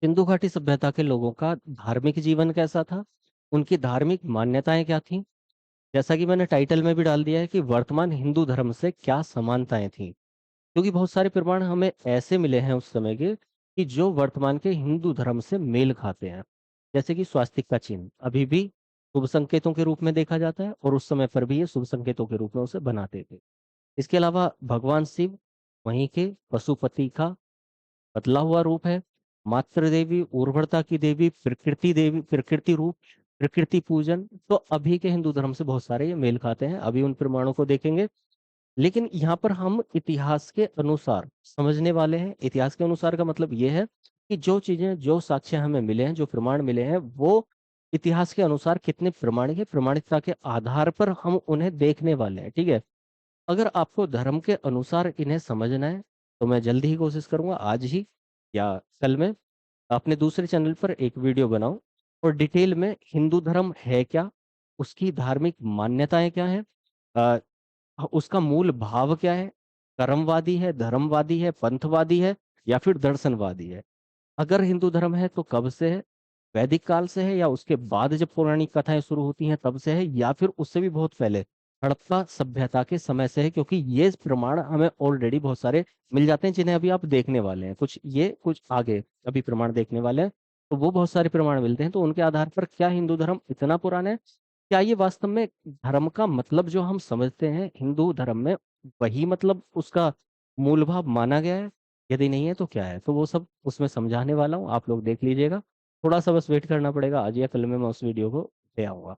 सिंधु घाटी सभ्यता के लोगों का धार्मिक जीवन कैसा था? उनकी धार्मिक मान्यताएं क्या थीं? जैसा कि मैंने टाइटल में भी डाल दिया है कि वर्तमान हिंदू धर्म से क्या समानताएं थीं। क्योंकि बहुत सारे प्रमाण हमें ऐसे मिले हैं उस समय के कि जो वर्तमान के हिंदू धर्म से मेल खाते हैं। जैसे कि स्वास्तिक का चिन्ह अभी भी शुभ संकेतों के रूप में देखा जाता है और उस समय पर भी ये शुभ संकेतों के रूप में उसे बनाते थे। इसके अलावा भगवान शिव वहीं के पशुपति का बदला हुआ रूप है। मातृ देवी, उर्वरता की देवी, प्रकृति रूप, प्रकृति पूजन, तो अभी के हिंदू धर्म से बहुत सारे ये मेल खाते हैं। अभी उन प्रमाणों को देखेंगे। लेकिन यहाँ पर हम इतिहास के अनुसार समझने वाले हैं। इतिहास के अनुसार का मतलब ये है कि जो चीजें, जो साक्ष्य हमें मिले हैं, जो प्रमाण मिले हैं, वो इतिहास के अनुसार कितने प्रमाणिक है, प्रमाणिकता के आधार पर हम उन्हें देखने वाले हैं। ठीक है। अगर आपको धर्म के अनुसार इन्हें समझना है तो मैं जल्दी ही कोशिश करूंगा, आज ही या कल में अपने दूसरे चैनल पर एक वीडियो बनाऊं और डिटेल में हिंदू धर्म है क्या, उसकी धार्मिक मान्यताएं क्या हैं, उसका मूल भाव क्या है, कर्मवादी है, धर्मवादी है, पंथवादी है या फिर दर्शनवादी है। अगर हिंदू धर्म है तो कब से है? वैदिक काल से है या उसके बाद जब पौराणिक कथाएं शुरू होती हैं तब से है या फिर उससे भी बहुत पहले हड़प्पा सभ्यता के समय से है? क्योंकि ये प्रमाण हमें ऑलरेडी बहुत सारे मिल जाते हैं जिन्हें अभी आप देखने वाले हैं। कुछ ये, कुछ आगे अभी प्रमाण देखने वाले हैं। तो वो बहुत सारे प्रमाण मिलते हैं, तो उनके आधार पर क्या हिंदू धर्म इतना पुराना है? क्या ये वास्तव में धर्म का मतलब जो हम समझते हैं हिंदू धर्म में, वही मतलब उसका मूल भाव माना गया है? यदि नहीं है तो क्या है? तो वो सब उसमें समझाने वाला हूँ, आप लोग देख लीजिएगा। थोड़ा सा बस वेट करना पड़ेगा, आज या कल में मैं उस वीडियो को ले आऊंगा।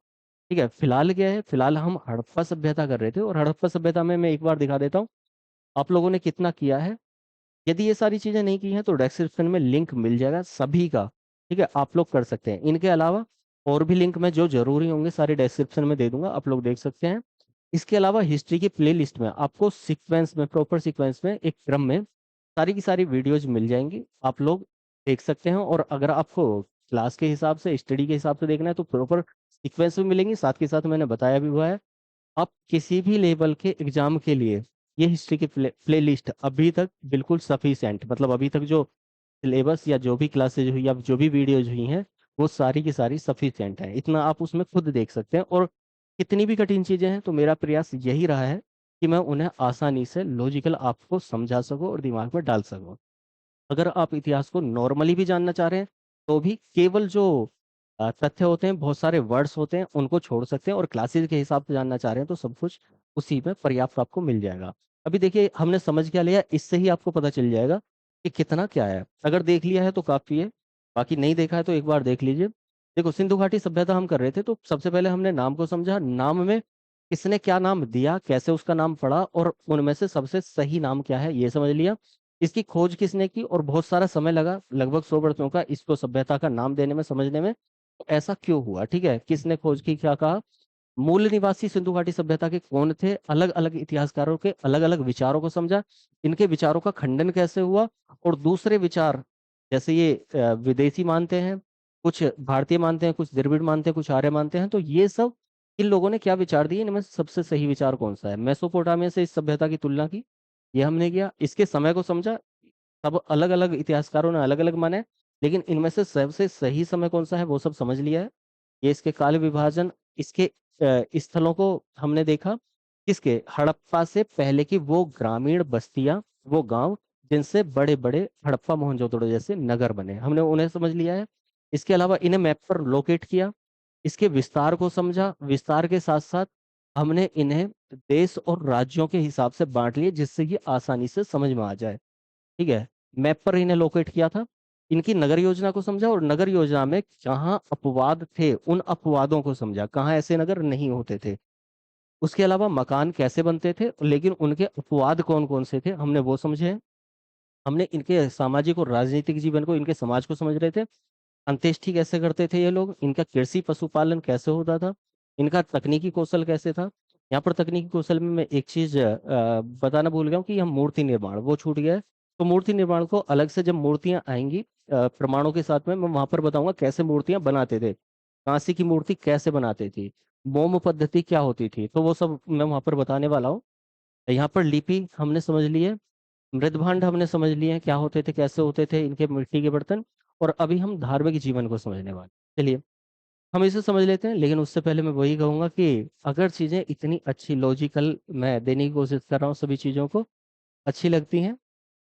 ठीक है। फिलहाल क्या है, फिलहाल हम हड़प्पा सभ्यता कर रहे थे और हड़प्पा सभ्यता में मैं एक बार दिखा देता हूँ आप लोगों ने कितना किया है। यदि ये सारी चीजें नहीं की हैं तो डिस्क्रिप्शन में लिंक मिल जाएगा सभी का। ठीक है, आप लोग कर सकते हैं। इनके अलावा और भी लिंक में जो जरूरी होंगे सारे डिस्क्रिप्शन में दे दूंगा, आप लोग देख सकते हैं। इसके अलावा हिस्ट्री की प्लेलिस्ट में आपको सीक्वेंस में, प्रॉपर सीक्वेंस में, एक क्रम में सारी की सारी वीडियोज मिल जाएंगी, आप लोग देख सकते हैं। और अगर आपको क्लास के हिसाब से, स्टडी के हिसाब से देखना है तो प्रॉपर सीक्वेंस में मिलेंगी। साथ के साथ मैंने बताया भी हुआ है, आप किसी भी लेवल के एग्जाम के लिए ये हिस्ट्री की प्लेलिस्ट अभी तक बिल्कुल सफिशिएंट, मतलब अभी तक जो सिलेबस या जो भी क्लासेज हुई या जो भी वीडियोज हुई हैं वो सारी की सारी सफिशिएंट है। इतना आप उसमें खुद देख सकते हैं। और कितनी भी कठिन चीजें हैं तो मेरा प्रयास यही रहा है कि मैं उन्हें आसानी से लॉजिकल आपको समझा सकूं और दिमाग में डाल सकूं। अगर आप इतिहास को नॉर्मली भी जानना चाह रहे हैं तो भी केवल जो तथ्य होते हैं, बहुत सारे वर्ड्स होते हैं, उनको छोड़ सकते हैं। और क्लासेस के हिसाब से जानना चाह रहे हैं तो सब कुछ उसी में पर्याप्त आपको मिल जाएगा। अभी देखिए हमने समझ क्या लिया, इससे ही आपको पता चल जाएगा कि कितना क्या है। अगर देख लिया है तो काफी है, बाकी नहीं देखा है तो एक बार देख लीजिए। देखो, सिंधु घाटी सभ्यता हम कर रहे थे तो सबसे पहले हमने नाम को समझा। नाम में किसने क्या नाम दिया, कैसे उसका नाम पड़ा और उनमें से सबसे सही नाम क्या है ये समझ लिया। इसकी खोज किसने की और बहुत सारा समय लगा, लगभग 100 वर्षों का, इसको सभ्यता का नाम देने में, समझने में। तो ऐसा क्यों हुआ? ठीक है, किसने खोज की, क्या कहा, मूल निवासी सिंधु घाटी सभ्यता के कौन थे, अलग अलग इतिहासकारों के अलग अलग विचारों को समझा, इनके विचारों का खंडन कैसे हुआ। और दूसरे विचार, जैसे ये विदेशी मानते हैं, कुछ भारतीय मानते हैं, कुछ द्रविड़ मानते हैं, कुछ आर्य मानते हैं, तो ये सब इन लोगों ने क्या विचार दिए, इनमें से सबसे सही विचार कौन सा है। मेसोपोटामिया से इस सभ्यता की तुलना की, ये हमने किया। इसके समय को समझा, सब अलग अलग इतिहासकारों ने अलग अलग माने, लेकिन इनमें से सबसे सही समय कौन सा है वो सब समझ लिया है। ये इसके काल विभाजन, इसके स्थलों को हमने देखा, किसके, हड़प्पा से पहले की वो ग्रामीण बस्तियां, वो गांव जिनसे बड़े बड़े हड़प्पा मोहनजोदड़ो जैसे नगर बने, हमने उन्हें समझ लिया है। इसके अलावा इन्हें मैप पर लोकेट किया, इसके विस्तार को समझा, विस्तार के साथ साथ हमने इन्हें देश और राज्यों के हिसाब से बांट लिए जिससे ये आसानी से समझ में आ जाए। ठीक है, मैप पर इन्हें लोकेट किया था। इनकी नगर योजना को समझा और नगर योजना में जहां अपवाद थे उन अपवादों को समझा, कहाँ ऐसे नगर नहीं होते थे। उसके अलावा मकान कैसे बनते थे लेकिन उनके अपवाद कौन कौन से थे हमने वो समझे हैं। हमने इनके सामाजिक और राजनीतिक जीवन को, इनके समाज को समझ रहे थे। अंत्येष्टि कैसे करते थे ये लोग, इनका कृषि पशुपालन कैसे होता था, इनका तकनीकी कौशल कैसे था। यहाँ पर तकनीकी कौशल में मैं एक चीज बताना भूल गया हूँ कि हम मूर्ति निर्माण वो छूट गया है। तो मूर्ति निर्माण को अलग से जब मूर्तियां आएंगी प्रमाणों के साथ में, मैं वहां पर बताऊंगा कैसे मूर्तियां बनाते थे, कांसी की मूर्ति कैसे बनाते थी, मोम पद्धति क्या होती थी, तो वो सब मैं वहां पर बताने वाला हूँ। यहाँ पर लिपि हमने समझ ली है, मृदभांड हमने समझ लिए हैं क्या होते थे, कैसे होते थे इनके मिट्टी के बर्तन। और अभी हम धार्मिक जीवन को समझने वाले हैं। चलिए हम इसे समझ लेते हैं, लेकिन उससे पहले मैं वही कहूंगा कि अगर चीजें इतनी अच्छी लॉजिकल मैं देने की कोशिश कर रहा हूँ, सभी चीजों को अच्छी लगती हैं,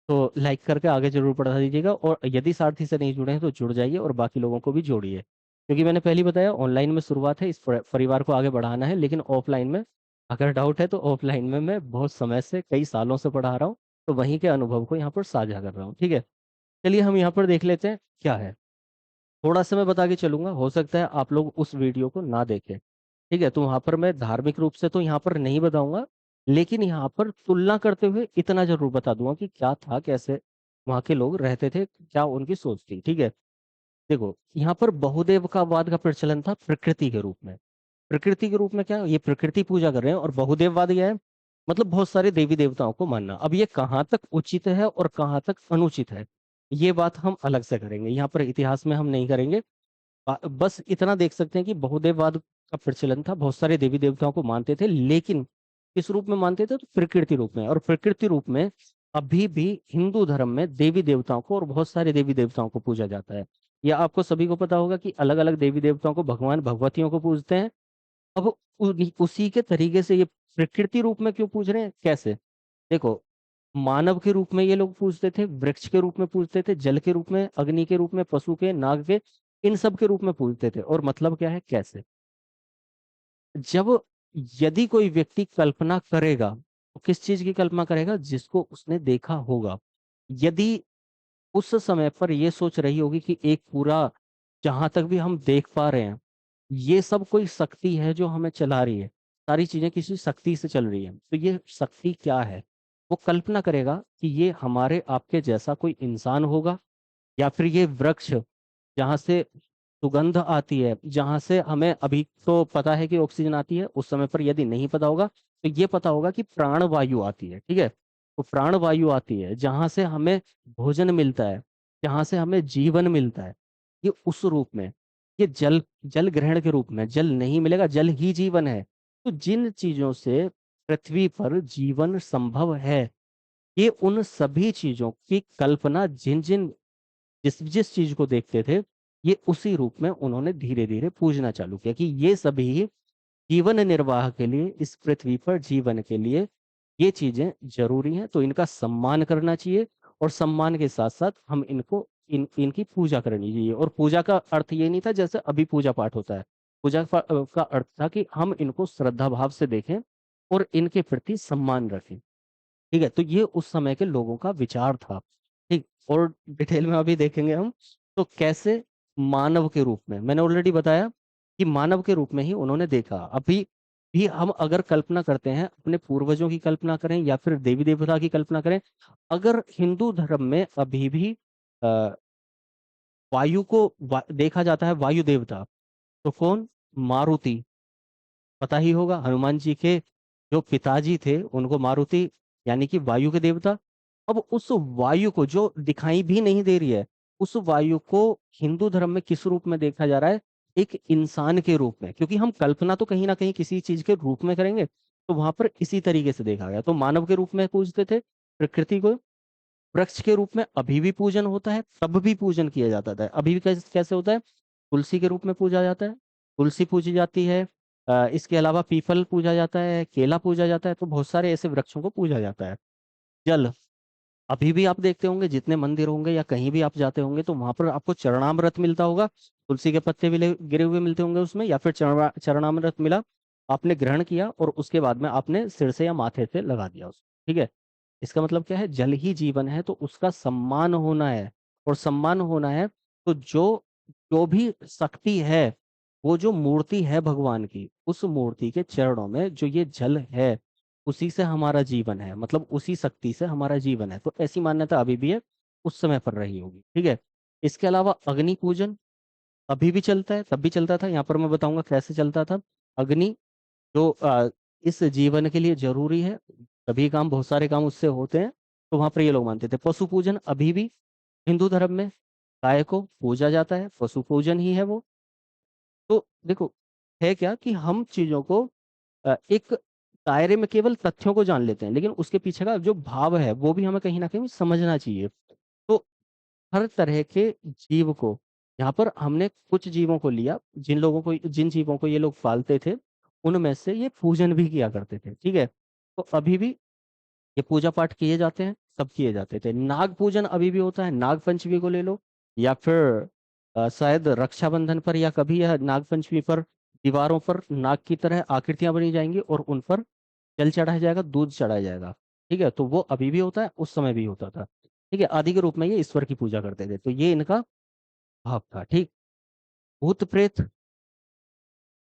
तो लाइक करके आगे जरूर बढ़ा दीजिएगा। और यदि सारथी से नहीं जुड़े हैं तो जुड़ जाइए और बाकी लोगों को भी जोड़िए, क्योंकि मैंने पहले ही बताया ऑनलाइन में शुरुआत है, इस परिवार को आगे बढ़ाना है, लेकिन ऑफलाइन में अगर डाउट है तो ऑफलाइन में मैं बहुत समय से कई सालों से पढ़ा रहा हूँ, तो वहीं के अनुभव को यहाँ पर साझा कर रहा हूँ। ठीक है, चलिए हम यहाँ पर देख लेते हैं क्या है। थोड़ा सा मैं बता के चलूंगा, हो सकता है आप लोग उस वीडियो को ना देखें। ठीक है, तो वहां पर मैं धार्मिक रूप से तो यहाँ पर नहीं बताऊंगा, लेकिन यहाँ पर तुलना करते हुए इतना जरूर बता दूंगा कि क्या था, कैसे वहां के लोग रहते थे, क्या उनकी सोच थी। ठीक है, देखो यहाँ पर बहुदेव का वाद का प्रचलन था प्रकृति के रूप में। प्रकृति के रूप में क्या, ये प्रकृति पूजा कर रहे हैं, और बहुदेववाद क्या है, मतलब बहुत सारे देवी देवताओं को मानना। अब ये कहाँ तक उचित है और कहाँ तक अनुचित है, ये बात हम अलग से करेंगे, यहाँ पर इतिहास में हम नहीं करेंगे। बस इतना देख सकते हैं कि बहुदेववाद का प्रचलन था, बहुत सारे देवी देवताओं को मानते थे, लेकिन किस रूप में मानते थे, तो प्रकृति रूप में। और प्रकृति रूप में अभी भी हिंदू धर्म में देवी देवताओं को और बहुत सारे देवी देवताओं को पूजा जाता है। या आपको सभी को पता होगा कि अलग अलग देवी देवताओं को भगवान भगवतियों को पूजते हैं। अब उसी के तरीके से ये प्रकृति रूप में क्यों पूज रहे हैं, कैसे, देखो मानव के रूप में ये लोग पूजते थे, वृक्ष के रूप में पूजते थे, जल के रूप में, अग्नि के रूप में, पशु के, नाग के, इन सब के रूप में पूजते थे। और मतलब क्या है, कैसे, जब यदि कोई व्यक्ति कल्पना करेगा तो किस चीज की कल्पना करेगा, जिसको उसने देखा होगा। यदि उस समय पर ये सोच रही होगी कि एक पूरा, जहां तक भी हम देख पा रहे हैं, ये सब कोई शक्ति है जो हमें चला रही है, सारी चीजें किसी शक्ति से चल रही है, तो ये शक्ति क्या है, वो कल्पना करेगा कि ये हमारे आपके जैसा कोई इंसान होगा, या फिर ये वृक्ष जहाँ से सुगंध आती है, जहाँ से हमें अभी तो पता है कि ऑक्सीजन आती है, उस समय पर यदि नहीं पता होगा तो ये पता होगा कि प्राण वायु आती है। ठीक है, तो प्राण वायु आती है जहाँ से हमें भोजन मिलता है, जहाँ से हमें जीवन मिलता है, ये उस रूप में, ये जल, जल ग्रहण के रूप में, जल नहीं मिलेगा, जल ही जीवन है। तो जिन चीजों से पृथ्वी पर जीवन संभव है, ये उन सभी चीजों की कल्पना जिन जिन जिस जिस चीज को देखते थे, ये उसी रूप में उन्होंने धीरे धीरे पूजना चालू किया कि ये सभी जीवन निर्वाह के लिए, इस पृथ्वी पर जीवन के लिए ये चीजें जरूरी हैं, तो इनका सम्मान करना चाहिए। और सम्मान के साथ साथ हम इनकी पूजा करनी चाहिए। और पूजा का अर्थ ये नहीं था जैसे अभी पूजा पाठ होता है, का अर्थ था कि हम इनको श्रद्धा भाव से देखें और इनके प्रति सम्मान रखें। ठीक है, तो ये उस समय के लोगों का विचार था। ठीक, और डिटेल में अभी देखेंगे हम, तो कैसे मानव के रूप में, मैंने ऑलरेडी बताया कि मानव के रूप में ही उन्होंने देखा। अभी भी हम अगर कल्पना करते हैं, अपने पूर्वजों की कल्पना करें या फिर देवी देवता की कल्पना करें, अगर हिंदू धर्म में अभी भी अ, वायु को देखा जाता है वायु देवता, तो कौन, मारुति, पता ही होगा, हनुमान जी के जो पिताजी थे उनको मारुति, यानी कि वायु के देवता। अब उस वायु को जो दिखाई भी नहीं दे रही है, उस वायु को हिंदू धर्म में किस रूप में देखा जा रहा है, एक इंसान के रूप में, क्योंकि हम कल्पना तो कहीं ना कहीं किसी चीज के रूप में करेंगे, तो वहां पर इसी तरीके से देखा गया। तो मानव के रूप में पूजते थे प्रकृति को, वृक्ष के रूप में अभी भी पूजन होता है, तब भी पूजन किया जाता था, अभी भी कैसे कैसे होता है, तुलसी के रूप में पूजा जाता है, तुलसी पूजी जाती है। इसके अलावा पीपल पूजा जाता है, केला पूजा जाता है, तो बहुत सारे ऐसे वृक्षों को पूजा जाता है। जल, अभी भी आप देखते होंगे जितने मंदिर होंगे या कहीं भी आप जाते होंगे तो वहां पर आपको चरणामृत मिलता होगा, तुलसी के पत्ते भी गिरे हुए मिलते होंगे उसमें, या फिर चरणामृत मिला, आपने ग्रहण किया और उसके बाद में आपने सिर से या माथे से लगा दिया उसको। ठीक है, इसका मतलब क्या है, जल ही जीवन है, तो उसका सम्मान होना है। और सम्मान होना है तो जो जो भी शक्ति है, वो जो मूर्ति है भगवान की, उस मूर्ति के चरणों में जो ये जल है, उसी से हमारा जीवन है, मतलब उसी शक्ति से हमारा जीवन है। तो ऐसी मान्यता अभी भी है, उस समय पर रही होगी। ठीक है, इसके अलावा अग्नि पूजन अभी भी चलता है, तब भी चलता था, यहाँ पर मैं बताऊंगा कैसे चलता था। अग्नि जो इस जीवन के लिए जरूरी है, सभी काम, बहुत सारे काम उससे होते हैं, तो वहां पर ये लोग मानते थे। पशु पूजन अभी भी हिंदू धर्म में गाय को पूजा जाता है, पशु पूजन ही है वो। तो देखो है क्या कि हम चीजों को एक दायरे में केवल तथ्यों को जान लेते हैं, लेकिन उसके पीछे का जो भाव है वो भी हमें कहीं ना कहीं समझना चाहिए। तो हर तरह के जीव को, यहाँ पर हमने कुछ जीवों को लिया, जिन जीवों को ये लोग पालते थे, उनमें से ये पूजन भी किया करते थे। ठीक है, तो अभी भी ये पूजा पाठ किए जाते हैं, सब किए जाते थे। नाग पूजन अभी भी होता है, नाग पंचमी को ले लो, या फिर शायद रक्षाबंधन पर, या कभी यह नाग पंचमी पर दीवारों पर नाग की तरह आकृतियां बनी जाएंगी और उन पर जल चढ़ाया जाएगा, दूध चढ़ाया जाएगा। ठीक है, तो वो अभी भी होता है, उस समय भी होता था। ठीक है, आदि के रूप में ये ईश्वर की पूजा करते थे, तो ये इनका भाव था। ठीक, भूत प्रेत,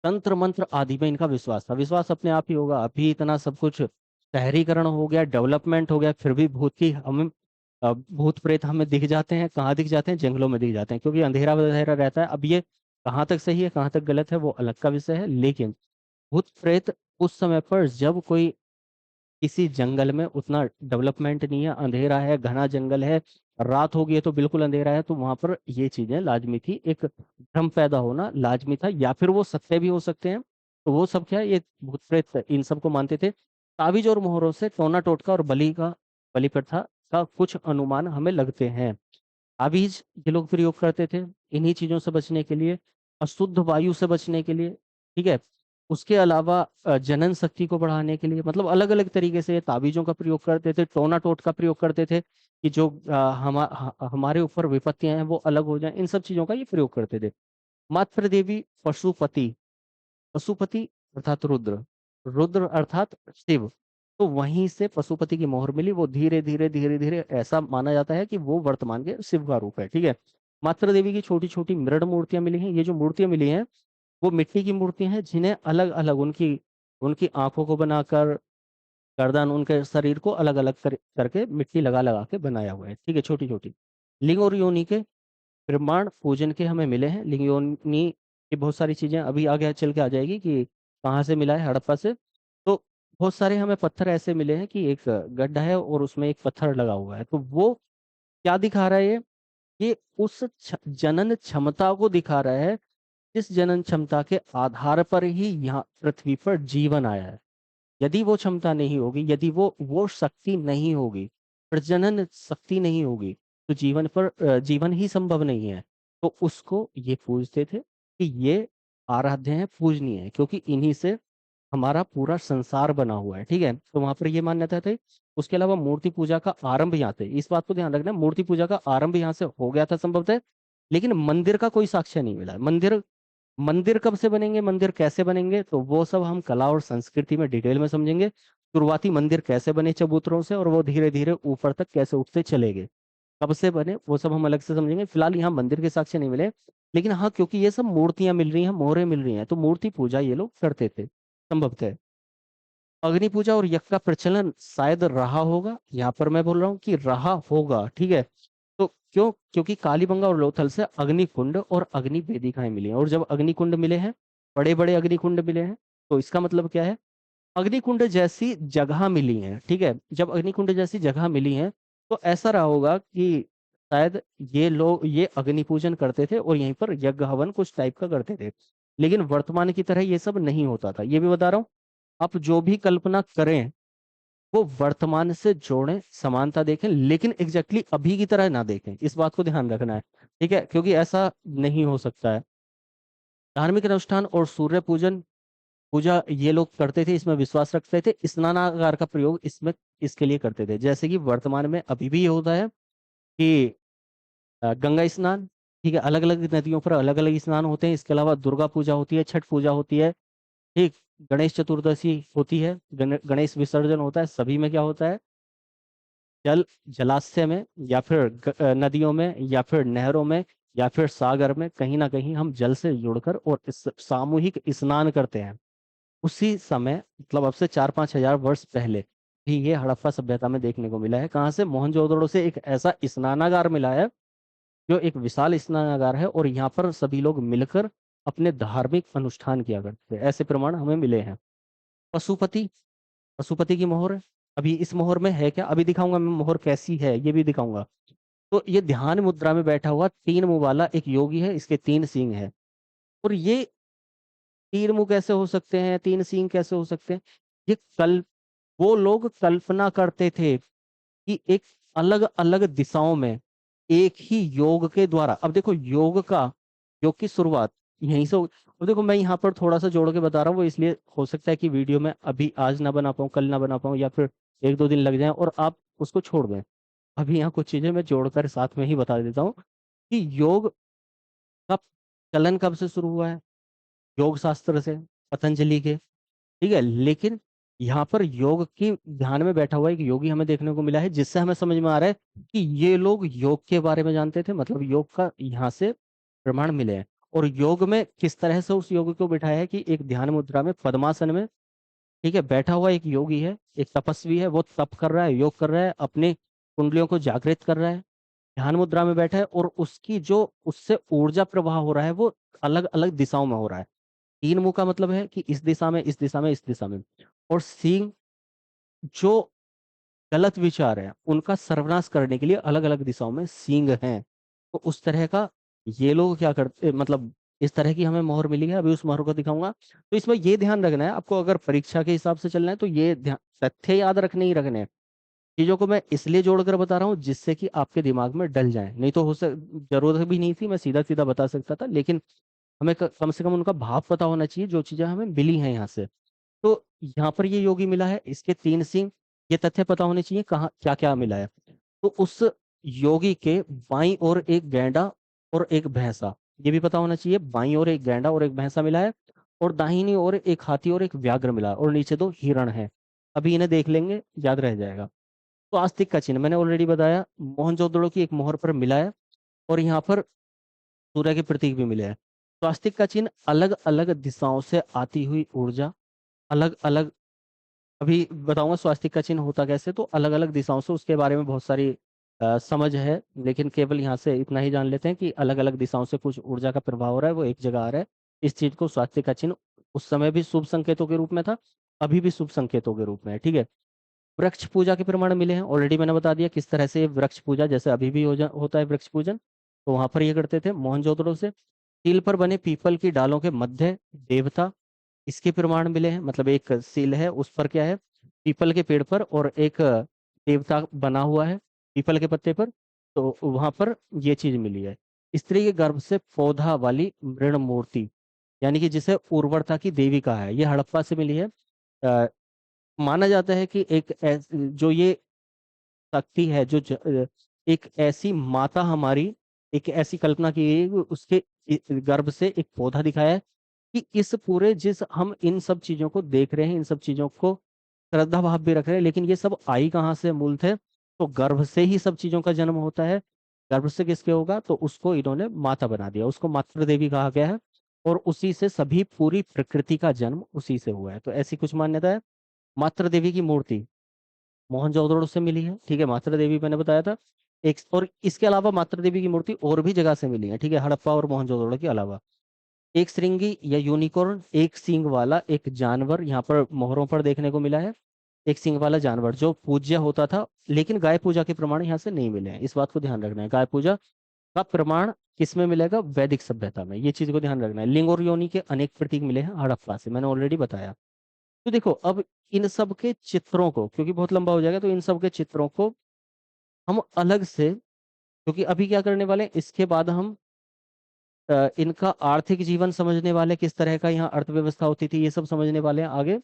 तंत्र मंत्र आदि में इनका विश्वास था। विश्वास अपने आप ही होगा, अभी इतना सब कुछ शहरीकरण हो गया, डेवलपमेंट हो गया, फिर भी भूत प्रेत हमें दिख जाते हैं। कहाँ दिख जाते हैं? जंगलों में दिख जाते हैं, क्योंकि अंधेरा वधेरा रहता है। अब ये कहाँ तक सही है कहाँ तक गलत है वो अलग का विषय है, लेकिन भूत प्रेत उस समय पर जब कोई किसी जंगल में उतना डेवलपमेंट नहीं है, अंधेरा है, घना जंगल है, रात हो गई है तो बिल्कुल अंधेरा है, तो वहां पर ये चीजें लाजमी थी, एक भ्रम पैदा होना लाजमी था, या फिर वो सत्य भी हो सकते हैं। तो वो सब क्या है, ये भूत प्रेत इन सब को मानते थे। ताबीज और मोहरों से टोना टोटका और बलि प्रथा का कुछ अनुमान हमें लगते हैं। ताबीज ये लोग प्रयोग करते थे इन्हीं चीजों से बचने के लिए, अशुद्ध वायु से बचने के लिए। ठीक है, उसके अलावा जनन शक्ति को बढ़ाने के लिए, मतलब अलग अलग तरीके से ये ताबीजों का प्रयोग करते थे, टोना टोट का प्रयोग करते थे कि जो हमारे ऊपर विपत्तियां हैं वो अलग हो जाएं, इन सब चीजों का ये प्रयोग करते थे। मातृ देवी, पशुपति, पशुपति अर्थात रुद्र, रुद्र अर्थात शिव, तो वहीं से पशुपति की मोहर मिली। वो धीरे धीरे धीरे धीरे ऐसा माना जाता है कि वो वर्तमान के शिव का रूप है। ठीक है, मातृ देवी की छोटी छोटी मृण मूर्तियां मिली हैं। ये जो मूर्तियां मिली हैं वो मिट्टी की मूर्तियां हैं, जिन्हें अलग अलग उनकी उनकी आंखों को बनाकर, गर्दन, उनके शरीर को अलग अलग करके मिट्टी लगा लगा के बनाया हुआ है। ठीक है, छोटी छोटी लिंग और योनि के प्रमाण पूजन के हमें मिले हैं। लिंग योनि की बहुत सारी चीजें अभी आगे चल के आ जाएगी कि कहाँ से मिला है, हड़प्पा से। तो बहुत सारे हमें पत्थर ऐसे मिले हैं कि एक गड्ढा है और उसमें एक पत्थर लगा हुआ है, तो वो क्या दिखा रहा है? ये उस जनन क्षमता को दिखा रहा है, जिस जनन क्षमता के आधार पर ही यहाँ पृथ्वी पर जीवन आया है। यदि वो क्षमता नहीं होगी, यदि वो शक्ति नहीं होगी, प्रजनन शक्ति नहीं होगी, तो जीवन ही संभव नहीं है। तो उसको ये पूजते थे कि ये आराध्य है, पूजनीय है, क्योंकि इन्हीं से हमारा पूरा संसार बना हुआ है। ठीक है, तो वहां पर ये मान्यता थी। उसके अलावा मूर्ति पूजा का आरंभ यहाँ से, इस बात को ध्यान रखना, मूर्ति पूजा का आरंभ यहाँ से हो गया था संभवतः, लेकिन मंदिर का कोई साक्ष्य नहीं मिला। मंदिर मंदिर कब से बनेंगे, मंदिर कैसे बनेंगे, तो वो सब हम कला और संस्कृति में डिटेल में समझेंगे। शुरुआती मंदिर कैसे बने चबूतरों से, और वो धीरे धीरे ऊपर तक कैसे उठते चले गए, कब से बने, वो सब हम अलग से समझेंगे। फिलहाल यहाँ मंदिर के साक्ष्य नहीं मिले, लेकिन हाँ, क्योंकि ये सब मूर्तियां मिल रही हैं, मोहरें मिल रही हैं, तो मूर्ति पूजा ये लोग करते थे संभवतः। अग्नि पूजा और यज्ञ का प्रचलन शायद रहा होगा, यहाँ पर मैं बोल रहा हूँ कि रहा होगा। ठीक है, तो क्योंकि कालीबंगा और लोथल से अग्निकुंड और अग्नि वेदिकाएं मिली हैं, और जब अग्निकुंड मिले हैं, बड़े बड़े अग्निकुंड मिले हैं, तो इसका मतलब क्या है? अग्निकुंड जैसी जगह मिली है। ठीक है, जब अग्निकुंड जैसी जगह मिली है, तो ऐसा रहा होगा कि शायद ये लोग ये अग्नि पूजन करते थे और यहीं पर यज्ञ हवन कुछ टाइप का करते थे। लेकिन वर्तमान की तरह ये सब नहीं होता था, ये भी बता रहा हूँ। आप जो भी कल्पना करें वो वर्तमान से जोड़ें, समानता देखें, लेकिन एग्जैक्टली अभी की तरह ना देखें, इस बात को ध्यान रखना है। ठीक है, क्योंकि ऐसा नहीं हो सकता है। धार्मिक अनुष्ठान और सूर्य पूजन पूजा ये लोग करते थे, इसमें विश्वास रखते थे। स्नानागार का प्रयोग इसमें इसके लिए करते थे, जैसे कि वर्तमान में अभी भी ये होता है कि गंगा स्नान। ठीक है, अलग अलग नदियों पर अलग अलग स्नान होते हैं। इसके अलावा दुर्गा पूजा होती है, छठ पूजा होती है। ठीक, गणेश चतुर्दशी होती है, गणेश विसर्जन होता है। सभी में क्या होता है? जलाशय में, या फिर नदियों में, या फिर नहरों में, या फिर सागर में, कहीं ना कहीं हम जल से जुड़कर और इस सामूहिक स्नान करते हैं। उसी समय, मतलब अब से 4-5 हजार वर्ष पहले भी ये हड़प्पा सभ्यता में देखने को मिला है। कहाँ से? मोहनजोदड़ो से एक ऐसा स्नानागार मिला है, जो एक विशाल स्नानागार है, और यहाँ पर सभी लोग मिलकर अपने धार्मिक अनुष्ठान किया करते थे। ऐसे प्रमाण हमें मिले हैं। पशुपति, पशुपति की मोहर, अभी इस मोहर में है क्या, अभी दिखाऊंगा मैं मोहर कैसी है, ये भी दिखाऊंगा। तो ये ध्यान मुद्रा में बैठा हुआ 3 मुंह वाला एक योगी है, इसके 3 सींग है। और ये 3 मुंह कैसे हो सकते हैं, 3 सींग कैसे हो सकते हैं? ये कल वो लोग कल्पना करते थे कि एक अलग अलग दिशाओं में एक ही योग के द्वारा। अब देखो योग की शुरुआत यहीं से अब देखो मैं यहाँ पर थोड़ा सा जोड़ के बता रहा हूँ, वो इसलिए हो सकता है कि वीडियो में अभी आज ना बना पाऊँ, कल ना बना पाऊँ, या फिर एक दो दिन लग जाए और आप उसको छोड़ दें। अभी यहाँ कुछ चीजें मैं जोड़कर साथ में ही बता देता हूँ कि योग का चलन कब से शुरू हुआ है। योग शास्त्र से, पतंजलि के। ठीक है, लेकिन यहाँ पर योग की ध्यान में बैठा हुआ एक योगी हमें देखने को मिला है, जिससे हमें समझ में आ रहा है कि ये लोग योग के बारे में जानते थे, मतलब योग का यहाँ से प्रमाण मिले हैं। और योग में किस तरह से उस योग को बिठाया है कि एक ध्यान मुद्रा में, पद्मासन में, ठीक है, बैठा हुआ एक योगी है, एक तपस्वी है, वो तप कर रहा है, योग कर रहा है, अपने कुंडलियों को जागृत कर रहा है, ध्यान मुद्रा में बैठा है, और उसकी जो उससे ऊर्जा प्रवाह हो रहा है वो अलग अलग दिशाओं में हो रहा है। तीन मुंह का मतलब है कि इस दिशा में, इस दिशा में, इस दिशा में। और सींग, जो गलत विचार है उनका सर्वनाश करने के लिए अलग अलग दिशाओं में सींग हैं। तो उस तरह का ये लोग क्या करते, मतलब इस तरह की हमें मोहर मिली है, अभी उस मोहर को दिखाऊंगा। तो इसमें ये ध्यान रखना है आपको, अगर परीक्षा के हिसाब से चलना है तो ये ध्यान, तथ्य याद रखने ही रखने हैं। चीजों को मैं इसलिए जोड़कर बता रहा हूँ जिससे कि आपके दिमाग में डल जाए, नहीं तो जरूरत भी नहीं थी, मैं सीधा सीधा बता सकता था, लेकिन हमें कम से कम उनका भाव पता होना चाहिए, जो चीजें हमें मिली हैं यहाँ से। तो यहाँ पर ये योगी मिला है, इसके तीन सिंह, ये तथ्य पता होने चाहिए कहाँ क्या क्या मिला है। तो उस योगी के बाईं ओर एक गैंडा और एक भैंसा, ये भी पता होना चाहिए, बाईं ओर एक गैंडा और एक भैंसा मिला है। और दाहिनी ओर एक हाथी और एक व्याघ्र मिला है, और नीचे दो हिरण है। अभी इन्हें देख लेंगे, याद रह जाएगा। तो आस्तिक का चिन्ह मैंने ऑलरेडी बताया, मोहनजोदड़ो की एक मोहर पर मिला है, और यहाँ पर सूर्य के प्रतीक भी मिले हैं। स्वास्तिक का चिन्ह अलग अलग दिशाओं से आती हुई ऊर्जा, अलग अलग, अभी बताऊंगा स्वास्तिक का चिन्ह होता कैसे। तो अलग अलग दिशाओं से, उसके बारे में बहुत सारी समझ है, लेकिन केवल यहाँ से इतना ही जान लेते हैं कि अलग अलग दिशाओं से कुछ ऊर्जा का प्रभाव हो रहा है, वो एक जगह आ रहा है। इस चीज को स्वास्तिक का चिन्ह उस समय भी शुभ संकेतों के रूप में था, अभी भी शुभ संकेतों के रूप में है। ठीक है, वृक्ष पूजा के प्रमाण मिले हैं, ऑलरेडी मैंने बता दिया किस तरह से वृक्ष पूजा, जैसे अभी भी होता है वृक्ष पूजन, तो वहां पर ये करते थे मोहनजोदड़ो से। सील पर बने पीपल की डालों के मध्य देवता, इसके प्रमाण मिले हैं, मतलब एक सील है उस पर क्या है, पीपल के पेड़ पर, और एक देवता बना हुआ है पीपल के पत्ते पर। तो वहां पर ये चीज मिली है। स्त्री के गर्भ से पौधा वाली मृण मूर्ति, यानी कि जिसे उर्वरता की देवी कहा है, ये हड़प्पा से मिली है। माना जाता है कि जो ये शक्ति है, एक ऐसी माता हमारी, एक ऐसी कल्पना की गई है कि उसके गर्भ से एक पौधा दिखाया है, कि इस पूरे, जिस हम इन सब चीजों को देख रहे हैं, इन सब चीजों को श्रद्धा भाव भी रख रहे हैं, लेकिन ये सब आई कहाँ से, मूल थे तो गर्भ से ही सब चीजों का जन्म होता है। गर्भ से किसके होगा, तो उसको इन्होंने माता बना दिया, उसको मातृ देवी कहा गया है। और उसी से सभी पूरी प्रकृति का जन्म उसी से हुआ है, तो ऐसी कुछ मान्यता है। मातृ देवी की मूर्ति मोहनजोदड़ो से मिली है, ठीक है, मातृ देवी मैंने बताया था। एक और इसके अलावा मातृ देवी की मूर्ति और भी जगह से मिली है, ठीक है, हड़प्पा और मोहनजोदड़ो के अलावा। एक श्रृंगी या यूनिकॉर्न, एक सींग वाला एक जानवर यहाँ पर मोहरों पर देखने को मिला है। एक सींग वाला जानवर जो पूज्य होता था, लेकिन गाय पूजा के प्रमाण यहाँ से नहीं मिले हैं, इस बात को ध्यान रखना है। गाय पूजा का प्रमाण किसमें मिलेगा, वैदिक सभ्यता में, ये चीज को ध्यान रखना है। लिंग और योनि के अनेक प्रतीक मिले हैं हड़प्पा से, मैंने ऑलरेडी बताया। तो देखो अब इन सब के चित्रों को, क्योंकि बहुत लंबा हो जाएगा, तो इन सब के चित्रों को हम अलग से, क्योंकि अभी क्या करने वाले हैं, इसके बाद हम इनका आर्थिक जीवन समझने वाले, किस तरह का यहाँ अर्थव्यवस्था होती थी, ये सब समझने वाले हैं आगे।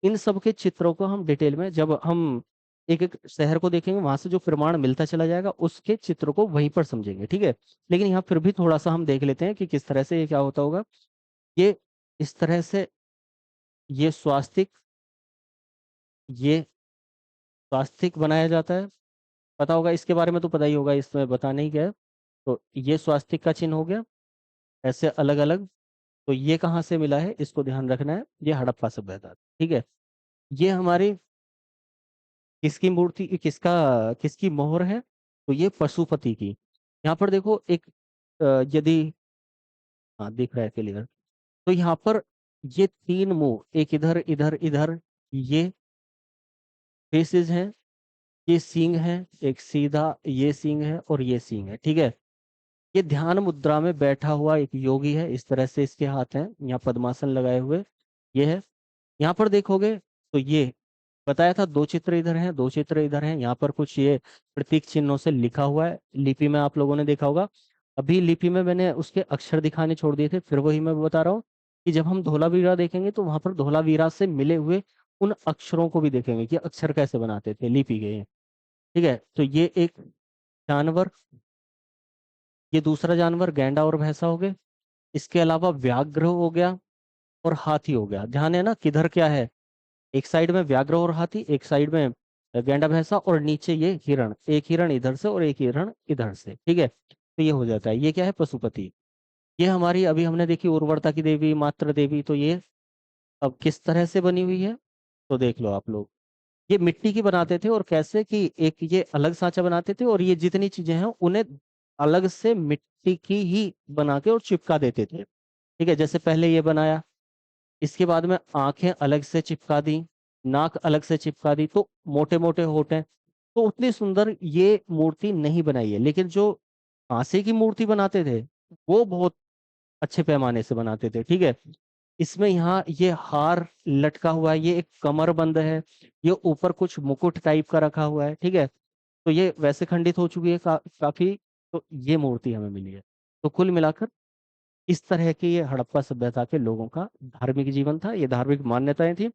इन सब के चित्रों को हम डिटेल में, जब हम एक एक शहर को देखेंगे, वहां से जो प्रमाण मिलता चला जाएगा, उसके चित्र को वहीं पर समझेंगे, ठीक है। लेकिन यहाँ फिर भी थोड़ा सा हम देख लेते हैं कि किस तरह से ये क्या होता होगा। ये इस तरह से, ये स्वास्तिक बनाया जाता है, पता होगा इसके बारे में, तो पता ही होगा, इसमें बताने ही क्या है। तो ये स्वास्तिक का चिन्ह हो गया, ऐसे अलग अलग। तो ये कहाँ से मिला है, इसको ध्यान रखना है, ये हड़प्पा सभ्यता, ठीक है। ये हमारी किसकी मूर्ति, किसकी मोहर है, तो ये पशुपति की। यहाँ पर देखो एक, यदि, हाँ दिख रहा है क्लियर। तो यहाँ पर ये तीन मुंह, एक इधर इधर इधर, ये फेसेस हैं, ये सींग है, एक सीधा ये सींग है, और ये सींग है, ठीक है। ये ध्यान मुद्रा में बैठा हुआ एक योगी है, इस तरह से इसके हाथ हैं, यहाँ पद्मासन लगाए हुए ये है। यहाँ पर देखोगे तो ये बताया था, दो चित्र इधर हैं, दो चित्र इधर हैं, यहाँ पर कुछ ये प्रतीक चिन्हों से लिखा हुआ है, लिपि में आप लोगों ने देखा होगा। अभी लिपि में मैंने उसके अक्षर दिखाने छोड़ दिए थे, फिर वही मैं बता रहा हूँ कि जब हम धोलावीरा देखेंगे तो वहां पर धोलावीरा से मिले हुए उन अक्षरों को भी देखेंगे कि अक्षर कैसे बनाते थे लिपि के ये। ठीक है, तो ये एक जानवर, ये दूसरा जानवर गैंडा और भैंसा हो गए। इसके अलावा व्याघ्र हो गया और हाथी हो गया। ध्यान है ना किधर क्या है, एक साइड में व्याघ्र और हाथी, एक साइड में गैंडा भैंसा, और नीचे ये हिरण, एक हिरण इधर से और एक हिरण इधर से। ठीक है, तो ये हो जाता है, ये क्या है, पशुपति। ये हमारी अभी हमने देखी उर्वरता की देवी, मातृ देवी, तो ये अब किस तरह से बनी हुई है तो देख लो आप लोग। ये मिट्टी की बनाते थे, और कैसे कि एक ये अलग सांचा बनाते थे, और ये जितनी चीजें हैं उन्हें अलग से मिट्टी की ही बना के और चिपका देते थे। ठीक है, जैसे पहले ये बनाया, इसके बाद में आंखें अलग से चिपका दी, नाक अलग से चिपका दी, तो मोटे मोटे होठ हैं। तो उतनी सुंदर ये मूर्ति नहीं बनाई है, लेकिन जो कांसे की मूर्ति बनाते थे वो बहुत अच्छे पैमाने से बनाते थे। ठीक है, इसमें यहाँ ये हार लटका हुआ है, ये एक कमरबंद है, ये ऊपर कुछ मुकुट टाइप का रखा हुआ है। ठीक है, तो ये वैसे खंडित हो चुकी है काफी। तो ये मूर्ति हमें मिली है। तो कुल मिलाकर इस तरह के ये हड़प्पा सभ्यता के लोगों का धार्मिक जीवन था, ये धार्मिक मान्यताएं थी।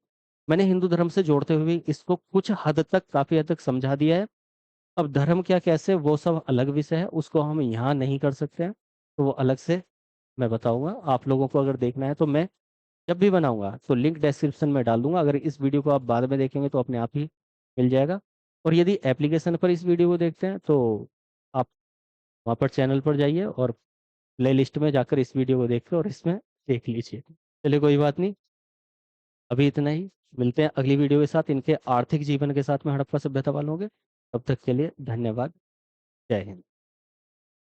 मैंने हिंदू धर्म से जोड़ते हुए इसको कुछ हद तक, काफी हद तक समझा दिया है। अब धर्म क्या कैसे, वो सब अलग विषय है, उसको हम यहाँ नहीं कर सकते हैं, तो वो अलग से मैं बताऊंगा। आप लोगों को अगर देखना है तो मैं जब भी बनाऊंगा तो लिंक डिस्क्रिप्शन में डाल दूंगा। अगर इस वीडियो को आप बाद में देखेंगे तो अपने आप ही मिल जाएगा। और यदि एप्लीकेशन पर इस वीडियो को देखते हैं तो आप वहाँ पर चैनल पर जाइए और प्ले लिस्ट में जाकर इस वीडियो को देखिए और इसमें देख लीजिए। चलिए कोई बात नहीं, अभी इतना ही। मिलते हैं अगली वीडियो के साथ, इनके आर्थिक जीवन के साथ में हड़प्पा सभ्यता वालों के। तब तक के लिए धन्यवाद। जय हिंद।